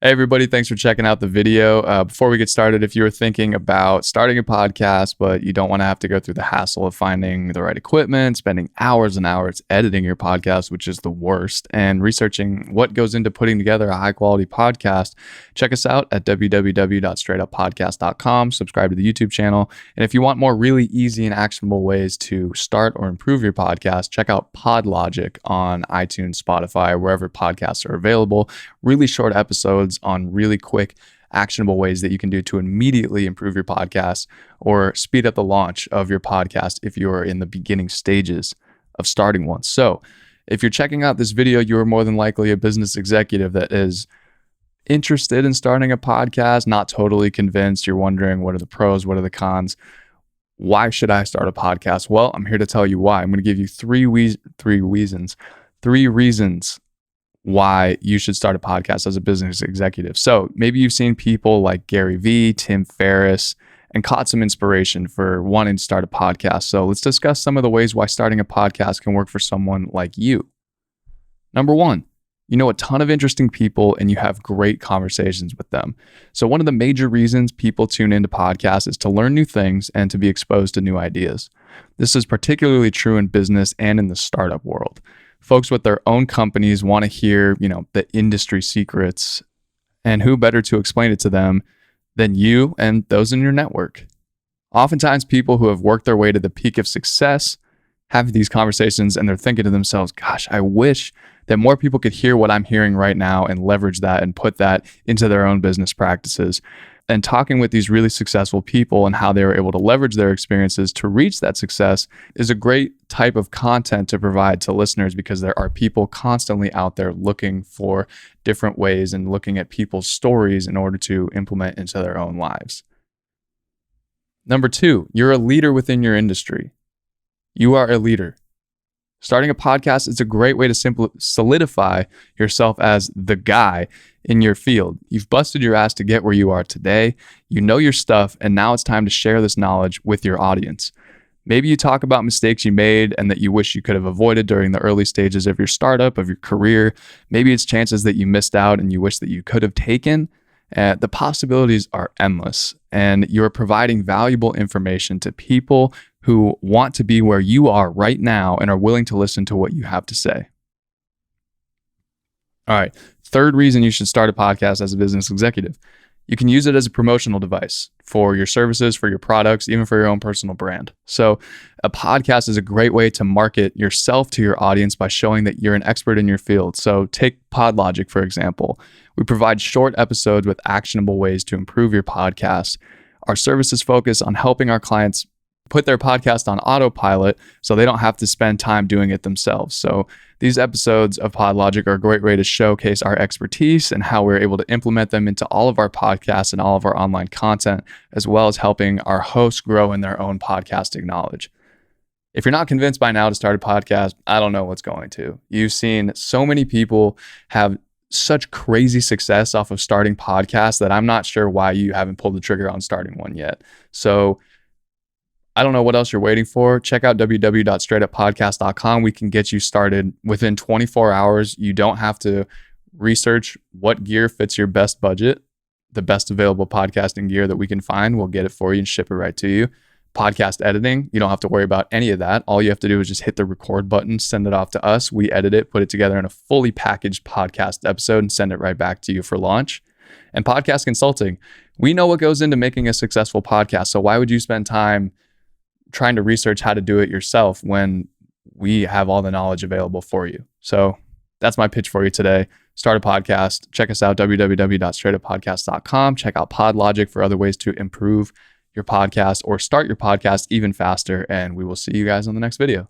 Hey everybody, thanks for checking out the video. Before we get started, if you were thinking about starting a podcast, but you don't want to have to go through the hassle of finding the right equipment, spending hours and hours editing your podcast, which is the worst, and researching what goes into putting together a high quality podcast, check us out at www.straightuppodcast.com, subscribe to the YouTube channel. And if you want more really easy and actionable ways to start or improve your podcast, check out PodLogic on iTunes, Spotify, or wherever podcasts are available. Really short episodes on really quick, actionable ways that you can do to immediately improve your podcast or speed up the launch of your podcast if you're in the beginning stages of starting one. So if you're checking out this video, you are more than likely a business executive that is interested in starting a podcast, not totally convinced. You're wondering, what are the pros? What are the cons? Why should I start a podcast? Well, I'm here to tell you why. I'm going to give you three reasons why you should start a podcast as a business executive. So maybe you've seen people like Gary Vee, Tim Ferriss, and caught some inspiration for wanting to start a podcast. So let's discuss some of the ways why starting a podcast can work for someone like you. Number one, you know a ton of interesting people and you have great conversations with them. So one of the major reasons people tune into podcasts is to learn new things and to be exposed to new ideas. This is particularly true in business and in the startup world. Folks with their own companies want to hear, the industry secrets, and who better to explain it to them than you and those in your network. Oftentimes, people who have worked their way to the peak of success have these conversations and they're thinking to themselves, gosh, I wish that more people could hear what I'm hearing right now and leverage that and put that into their own business practices. And talking with these really successful people and how they were able to leverage their experiences to reach that success is a great type of content to provide to listeners, because there are people constantly out there looking for different ways and looking at people's stories in order to implement into their own lives. Number two, you're a leader within your industry. You are a leader. Starting a podcast is a great way to solidify yourself as the guy in your field. You've busted your ass to get where you are today. You know your stuff, and now it's time to share this knowledge with your audience. Maybe you talk about mistakes you made and that you wish you could have avoided during the early stages of your startup, of your career. Maybe it's chances that you missed out and you wish that you could have taken. The possibilities are endless, and you're providing valuable information to people who want to be where you are right now and are willing to listen to what you have to say. All right, third reason you should start a podcast as a business executive. You can use it as a promotional device for your services, for your products, even for your own personal brand. So a podcast is a great way to market yourself to your audience by showing that you're an expert in your field. So take PodLogic, for example. We provide short episodes with actionable ways to improve your podcast. Our services focus on helping our clients put their podcast on autopilot so they don't have to spend time doing it themselves. So these episodes of PodLogic are a great way to showcase our expertise and how we're able to implement them into all of our podcasts and all of our online content, as well as helping our hosts grow in their own podcasting knowledge. If you're not convinced by now to start a podcast, I don't know what's going to. You've seen so many people have such crazy success off of starting podcasts that I'm not sure why you haven't pulled the trigger on starting one yet. So I don't know what else you're waiting for. Check out www.straightuppodcast.com. We can get you started within 24 hours. You don't have to research what gear fits your best budget. The best available podcasting gear that we can find, we'll get it for you and ship it right to you. Podcast editing, you don't have to worry about any of that. All you have to do is just hit the record button, send it off to us. We edit it, put it together in a fully packaged podcast episode, and send it right back to you for launch. And podcast consulting, we know what goes into making a successful podcast. So why would you spend time trying to research how to do it yourself when we have all the knowledge available for you? So that's my pitch for you today. Start a podcast. Check us out, www.straightuppodcast.com. Check out PodLogic for other ways to improve your podcast or start your podcast even faster. And we will see you guys on the next video.